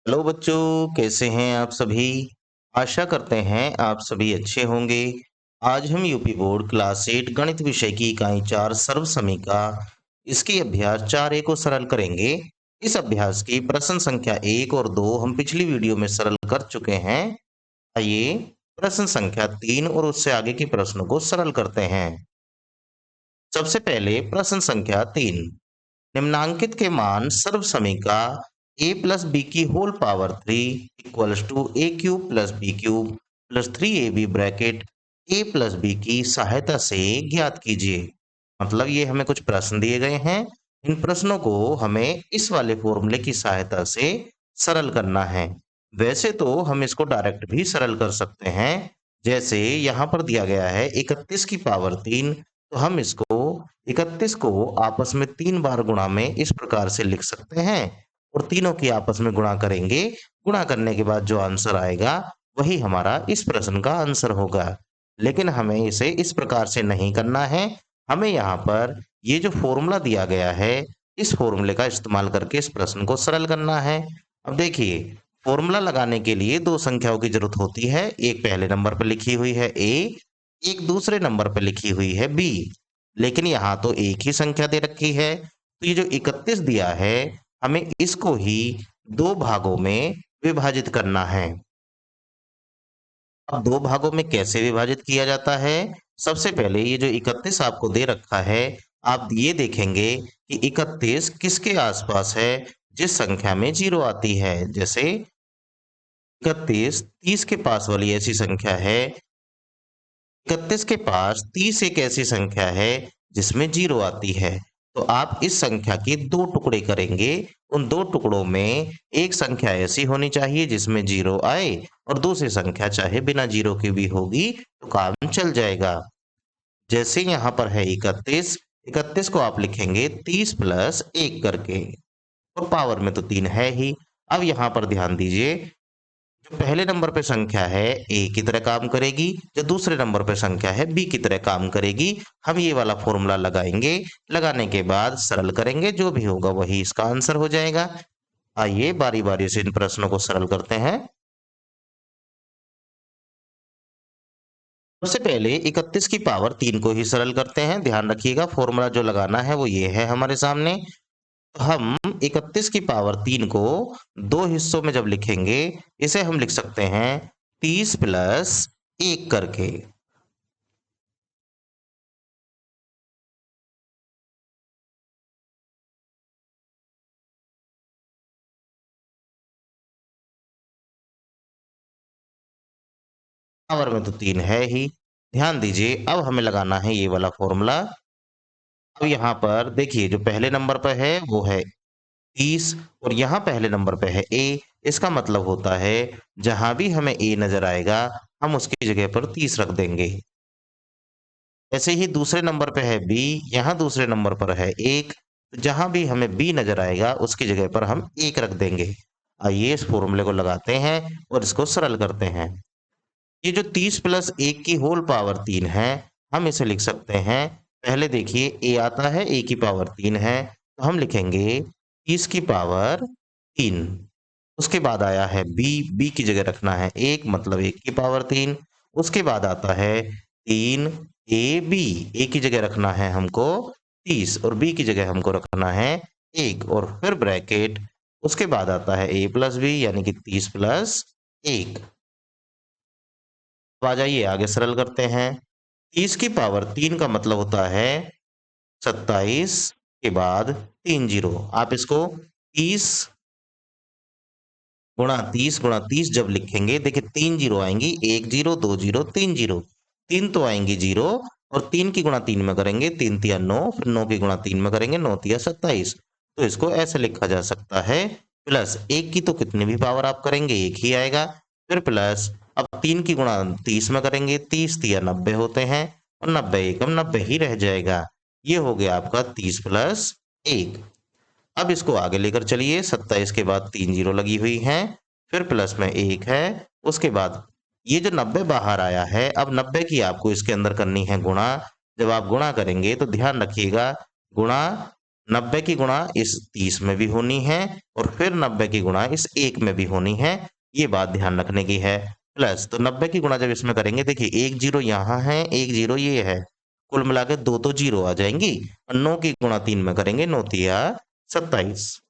Hello बच्चों, कैसे हैं आप सभी। आशा करते हैं आप सभी अच्छे होंगे। आज हम यूपी बोर्ड क्लास 8 गणित विषय की इकाई 4 सर्व समीका इसकी अभ्यास 4A को सरल करेंगे। इस अभ्यास की प्रश्न संख्या 1 और 2 हम पिछली वीडियो में सरल कर चुके हैं। आइए प्रश्न संख्या 3 और उससे आगे के प्रश्नों को सरल करते हैं। सबसे पहले प्रश्न संख्या 3, निम्नांकित के मान सर्व समीका a प्लस बी की whole power 3 equals to A cube plus B cube plus 3ab bracket a plus B की सहायता से ज्ञात कीजिए। मतलब ये हमें कुछ प्रश्न दिए गए हैं। इन प्रश्नों को हमें इस वाले फॉर्मूले की सहायता से सरल करना है। वैसे तो हम इसको डायरेक्ट भी सरल कर सकते हैं। जैसे यहाँ पर दिया गया है 31 की पावर 3, तो हम इसको 31 को आपस में 3 बार गुणा में इस प्रकार से लिख सकते हैं और तीनों की आपस में गुणा करेंगे। गुणा करने के बाद जो आंसर आएगा वही हमारा इस प्रश्न का आंसर होगा। लेकिन हमें इसे इस प्रकार से नहीं करना है। हमें यहाँ पर ये जो फॉर्मूला दिया गया है, इस फॉर्मूले का इस्तेमाल करके इस प्रश्न को सरल करना है। अब देखिए, फॉर्मूला लगाने के लिए दो संख्याओं की जरूरत होती है। एक पहले नंबर पर लिखी हुई है a, एक दूसरे नंबर पर लिखी हुई है b। लेकिन यहाँ तो एक ही संख्या दे रखी है, तो ये जो 31 दिया है हमें इसको ही दो भागों में विभाजित करना है। अब दो भागों में कैसे विभाजित किया जाता है? सबसे पहले ये जो 31 आपको दे रखा है, आप ये देखेंगे कि 31 किसके आसपास है, जिस संख्या में 0 आती है। जैसे 31 30 के पास वाली ऐसी संख्या है। 31 के पास 30 एक ऐसी संख्या है जिसमें 0 आती है। तो आप इस संख्या के दो टुकड़े करेंगे। उन दो टुकड़ों में एक संख्या ऐसी होनी चाहिए जिसमें 0 आए और दूसरी संख्या चाहे बिना 0 के भी होगी तो काम चल जाएगा। जैसे यहाँ पर है 31, 31 को आप लिखेंगे 30 प्लस 1 करके, और पावर में तो 3 है ही। अब यहाँ पर ध्यान दीजिए, जो पहले नंबर पे संख्या है ए की तरह काम करेगी, जो दूसरे नंबर पे संख्या है बी की तरह काम करेगी। हम ये वाला फॉर्मूला लगाएंगे, लगाने के बाद सरल करेंगे, जो भी होगा वही इसका आंसर हो जाएगा। आइए बारी बारी से इन प्रश्नों को सरल करते हैं। सबसे पहले 31 की पावर 3 को ही सरल करते हैं। ध्यान रखिएगा, फॉर्मूला जो लगाना है वो ये है हमारे सामने। तो हम 31 की पावर 3 को दो हिस्सों में जब लिखेंगे, इसे हम लिख सकते हैं 30 प्लस 1 करके। पावर में तो 3 है ही। ध्यान दीजिए, अब हमें लगाना है ये वाला फॉर्मूला। अब यहाँ पर देखिए, जो पहले नंबर पर है वो है 30 और यहाँ पहले नंबर पे है ए। इसका मतलब होता है जहां भी हमें ए नजर आएगा हम उसकी जगह पर 30 रख देंगे। ऐसे ही दूसरे नंबर पे है बी, यहाँ दूसरे नंबर पर है 1, तो जहां भी हमें बी नजर आएगा उसकी जगह पर हम 1 रख देंगे। आइए इस फॉर्मूले को लगाते हैं और इसको सरल करते हैं। ये जो 30 प्लस 1 की होल पावर 3 है, हम इसे लिख सकते हैं। पहले देखिए ए आता है, ए की पावर 3 है, तो हम लिखेंगे 30 की पावर 3। उसके बाद आया है बी, बी की जगह रखना है 1, मतलब 1 की पावर 3। उसके बाद आता है 3 ए बी, ए की जगह रखना है हमको 30 और बी की जगह हमको रखना है 1 और फिर ब्रैकेट। उसके बाद आता है ए प्लस बी यानी कि 30 प्लस 1। तो आ जाइए आगे सरल करते हैं। 30 की पावर 3 का मतलब होता है 27 के बाद 3 जीरो। आप इसको 30 गुणा 30 जब लिखेंगे, देखिए 3 जीरो आएंगी, 1 जीरो 2 जीरो 3 जीरो, 3 तो आएंगी जीरो, और 3 की गुणा 3 में करेंगे 3 तिया 9, फिर 9 की गुणा 3 में करेंगे 9 तिया 27। तो इसको ऐसे लिखा जा सकता है प्लस 1 की तो कितनी भी पावर आप करेंगे एक ही आएगा, फिर प्लस अब 3 की गुणा 30 में करेंगे, 30 तिया 90 होते हैं और 90 एकम 90 ही रह जाएगा। ये हो गया आपका 30 प्लस 1। अब इसको आगे लेकर चलिए, 27 के बाद 3 जीरो लगी हुई हैं, फिर प्लस में 1 है। उसके बाद ये जो 90 बाहर आया है, अब 90 की आपको इसके अंदर करनी है गुणा। जब आप गुणा करेंगे तो ध्यान रखिएगा, गुणा 90 की गुणा इस 30 में भी होनी है और फिर 90 की गुणा इस 1 में भी होनी है। ये बात ध्यान रखने की है। प्लस तो 90 की गुणा जब इसमें करेंगे, देखिए एक जीरो यहाँ है, एक जीरो ये है। कुल मिला के 2 तो जीरो आ जाएंगी और 9 की गुणा 3 में करेंगे, 9 तिया 27।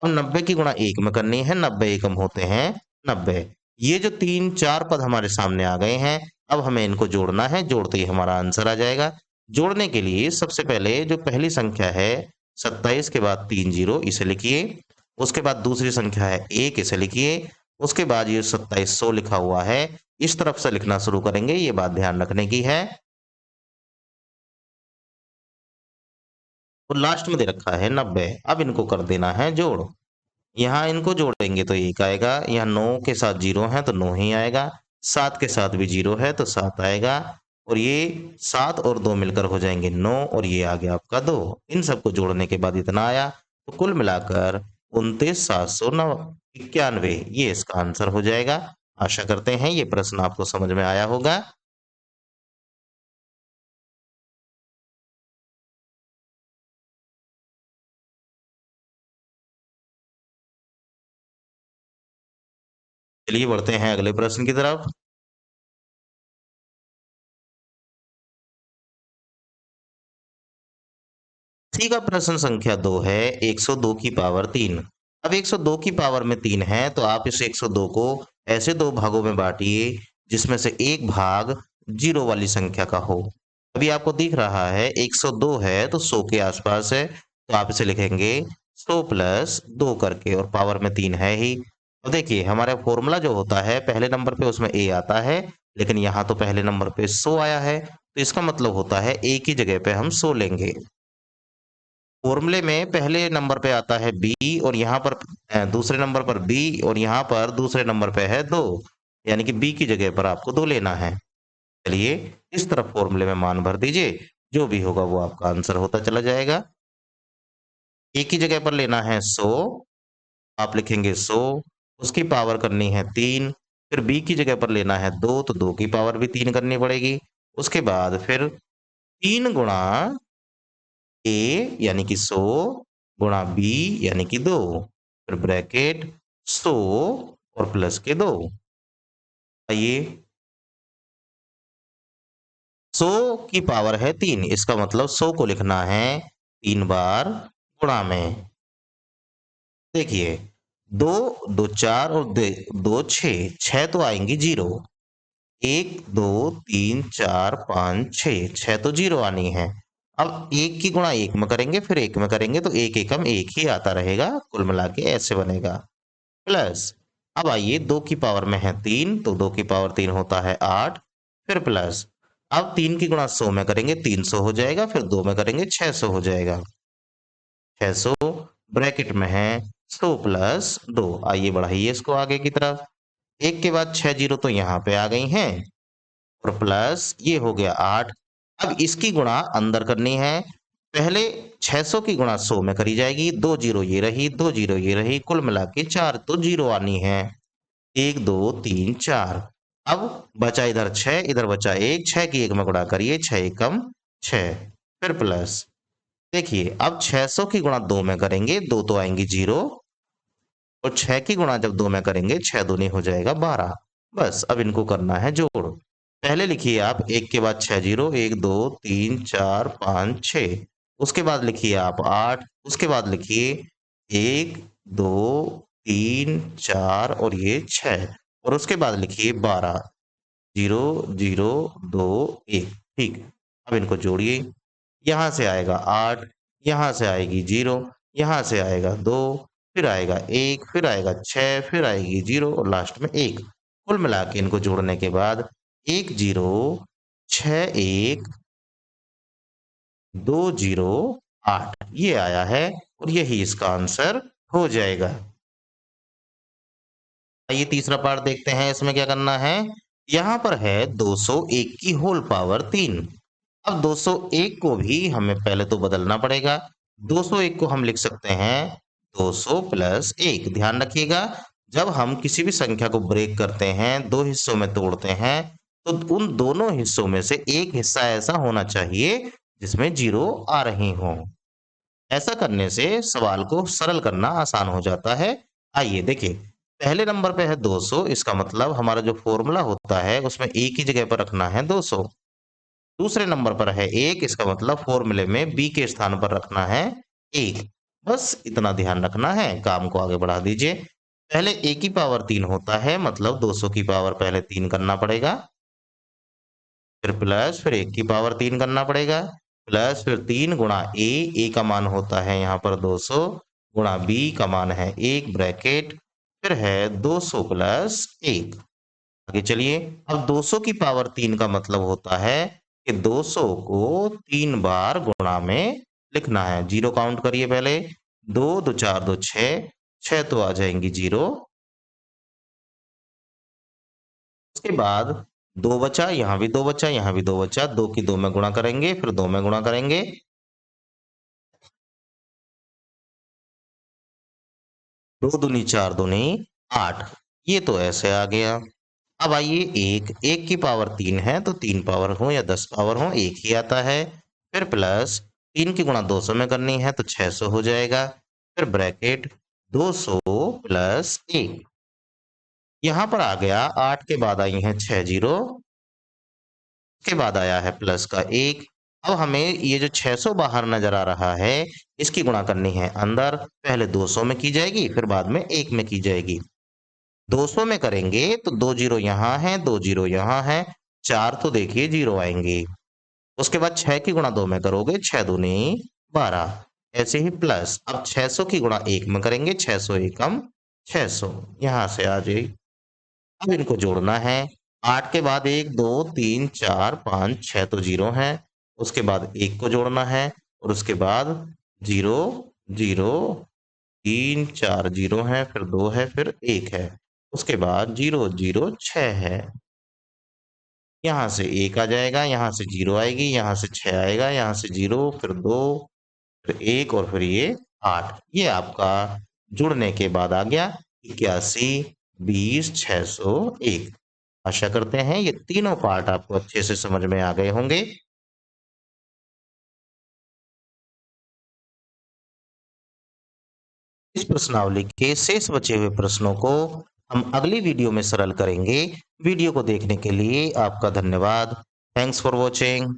अब 90 की गुणा 1 में करनी है, 90 एकम होते हैं 90। ये जो 3 4 पद हमारे सामने आ गए हैं, अब हमें इनको जोड़ना है, जोड़ते ही हमारा आंसर आ जाएगा। जोड़ने के लिए सबसे पहले जो पहली संख्या है 27 के बाद 3 जीरो इसे लिखिए। उसके बाद दूसरी संख्या है 1 इसे लिखिए। उसके बाद ये 2700 लिखा हुआ है, इस तरफ से लिखना शुरू करेंगे, ये बात ध्यान रखने की है। और लास्ट में दे रखा है 90। अब इनको कर देना है जोड़। यहाँ इनको जोड़ेंगे तो 1 आएगा, यहाँ 9 के साथ 0 है तो 9 ही आएगा, 7 के साथ भी 0 है तो 7 आएगा और ये 7 और 2 मिलकर हो जाएंगे 9 और ये आ गया आपका 2। इन सबको जोड़ने के बाद इतना आया, तो कुल मिलाकर 29,791 ये इसका आंसर हो जाएगा। आशा करते हैं ये प्रश्न आपको समझ में आया होगा। चलिए बढ़ते हैं अगले प्रश्न की तरफ। इसी का प्रश्न संख्या 2 है, 102 की पावर 3। अब 102 की पावर में 3 है तो आप इस 102 को ऐसे दो भागों में बांटिए जिसमें से एक भाग जीरो वाली संख्या का हो। अभी आपको दिख रहा है 102 है तो 100 के आसपास है, तो आप इसे लिखेंगे 100 प्लस 2 करके और पावर में 3 है ही। तो देखिए हमारा फॉर्मूला जो होता है पहले नंबर पे उसमें ए आता है, लेकिन यहाँ तो पहले नंबर पे 100 आया है, तो इसका मतलब होता है ए की जगह पे हम 100 लेंगे। फॉर्मूले में पहले नंबर पे आता है बी और यहाँ पर दूसरे नंबर पर बी और यहाँ पर दूसरे नंबर पे है 2, यानी कि बी की जगह पर आपको 2 लेना है। चलिए इस तरफ फॉर्मूले में मान भर दीजिए, जो भी होगा वो आपका आंसर होता चला जाएगा। ए की जगह पर लेना है 100, आप लिखेंगे 100, उसकी पावर करनी है 3। फिर बी की जगह पर लेना है 2 तो 2 की पावर भी 3 करनी पड़ेगी। उसके बाद फिर 3 गुणा ए यानी कि 100 गुणा बी यानी कि 2, फिर ब्रैकेट 100 और प्लस के 2। आइए 100 की पावर है 3, इसका मतलब 100 को लिखना है 3 बार गुणा में। देखिए 2 2 4 और 2 6, 6 तो आएंगी जीरो। 1 2 3 4 5 6, 6 तो जीरो आनी है। अब एक की गुणा एक में करेंगे, फिर एक में करेंगे तो एक एकम एक ही आता रहेगा, कुल मिला के ऐसे बनेगा। प्लस अब आइए 2 की पावर में है 3 तो 2 की पावर 3 होता है 8। फिर प्लस अब 3 की गुणा 100 में करेंगे 300 हो जाएगा, फिर 2 में करेंगे 600 हो जाएगा। 600 ब्रैकेट में है 100 प्लस 2। आइए बढ़ाइए इसको आगे की तरफ। एक के बाद 6 जीरो तो यहाँ पे आ गई हैं और प्लस ये हो गया 8। अब इसकी गुणा अंदर करनी है, पहले 600 की गुणा 100 में करी जाएगी, 2 जीरो ये रही, 2 जीरो ये रही, कुल मिला के 4 तो जीरो आनी है। 1 2 3 4। अब बचा इधर 6, इधर बचा 1, 6 की 1 में गुणा करिए, 6 एकम 6। फिर प्लस देखिए अब 600 की गुणा 2 में करेंगे, 2 तो आएंगी जीरो और 6 की गुणा जब 2 में करेंगे 6 दूनी हो जाएगा 12। बस अब इनको करना है जोड़। पहले लिखिए आप 1 के बाद 6 जीरो, 1 2 3 4 5 6। उसके बाद लिखिए आप 8, उसके बाद लिखिए 1 2 3 4 और ये 6 और उसके बाद लिखिए 12। 0 0 2 1। ठीक है, अब इनको जोड़िए। यहाँ से आएगा 8, यहाँ से आएगी 0, यहाँ से आएगा 2, फिर आएगा 1, फिर आएगा 6, फिर आएगी 0 और लास्ट में 1। कुल मिला के इनको जोड़ने के बाद 1 0 6 1 2 0 8 ये आया है और यही इसका आंसर हो जाएगा। आइए तीसरा पार्ट देखते हैं, इसमें क्या करना है। यहाँ पर है 201 की होल पावर 3। अब 201 को भी हमें पहले तो बदलना पड़ेगा। 201 को हम लिख सकते हैं 200 प्लस 1। ध्यान रखिएगा जब हम किसी भी संख्या को ब्रेक करते हैं, दो हिस्सों में तोड़ते हैं, तो उन दोनों हिस्सों में से एक हिस्सा ऐसा होना चाहिए जिसमें जीरो आ रही हों। ऐसा करने से सवाल को सरल करना आसान हो जाता है। आइए देखिए, पहले नंबर पे है 200, इसका मतलब हमारा जो फॉर्मूला होता है उसमें एक ही जगह पर रखना है 200। दूसरे नंबर पर है 1, इसका मतलब फॉर्मूले में बी के स्थान पर रखना है 1। बस इतना ध्यान रखना है, काम को आगे बढ़ा दीजिए। पहले a की पावर 3 होता है, मतलब 200 की पावर पहले 3 करना पड़ेगा, फिर प्लस, फिर 1 की पावर 3 करना पड़ेगा, प्लस फिर 3 गुणा a का मान होता है यहाँ पर 200, गुणा b का मान है 1 ब्रैकेट, फिर है 200 प्लस 1। आगे चलिए, अब 200 की पावर 3 का मतलब होता है कि 200 को 3 बार गुणा में लिखना है। जीरो काउंट करिए पहले, 2 2 4 2 6, 6 तो आ जाएंगी जीरो। उसके बाद 2 बचा, यहाँ भी 2 बचा, यहाँ भी 2 बचा, 2 की 2 में गुणा करेंगे, फिर 2 में गुणा करेंगे, 2 दूनी 4 दूनी 8। ये तो ऐसे आ गया। अब आइए, एक की पावर 3 है तो 3 पावर हो या 10 पावर हो एक ही आता है। फिर प्लस 3 की गुणा 200 में करनी है तो 600 हो जाएगा। फिर ब्रैकेट 200 प्लस 1। यहाँ पर आ गया, 8 के बाद आई हैं 6 जीरो, के बाद आया है प्लस का 1। अब हमें ये जो 600 बाहर नजर आ रहा है, इसकी गुणा करनी है अंदर। पहले 200 में की जाएगी, फिर बाद में 1 में की जाएगी। 200 में करेंगे तो 2 जीरो यहाँ है, 2 जीरो यहाँ है, 4 तो देखिए जीरो आएंगे। उसके बाद 6 की गुणा 2 में करोगे, 6 दूनी 12। ऐसे ही प्लस, अब 600 की गुणा 1 में करेंगे, 600 एकम 600, यहाँ से आ जाए। अब इनको जोड़ना है। 8 के बाद 1 2 3 4 5 6 तो जीरो है। उसके बाद 1 को जोड़ना है, और उसके बाद 0 0 3 4 जीरो है, फिर 2 है, फिर 1 है। उसके बाद 0 0 6 है। यहाँ से 1 आ जाएगा, यहाँ से 0 आएगी, यहाँ से 6 आएगा, यहाँ से 0, फिर 2, फिर 1 और फिर ये 8। ये आपका जुड़ने के बाद आ गया 81 20 601। आशा करते हैं ये तीनों पार्ट आपको अच्छे से समझ में आ गए होंगे। इस प्रश्नावली के शेष बचे हुए प्रश्नों को हम अगली वीडियो में सरल करेंगे। वीडियो को देखने के लिए आपका धन्यवाद। Thanks for watching.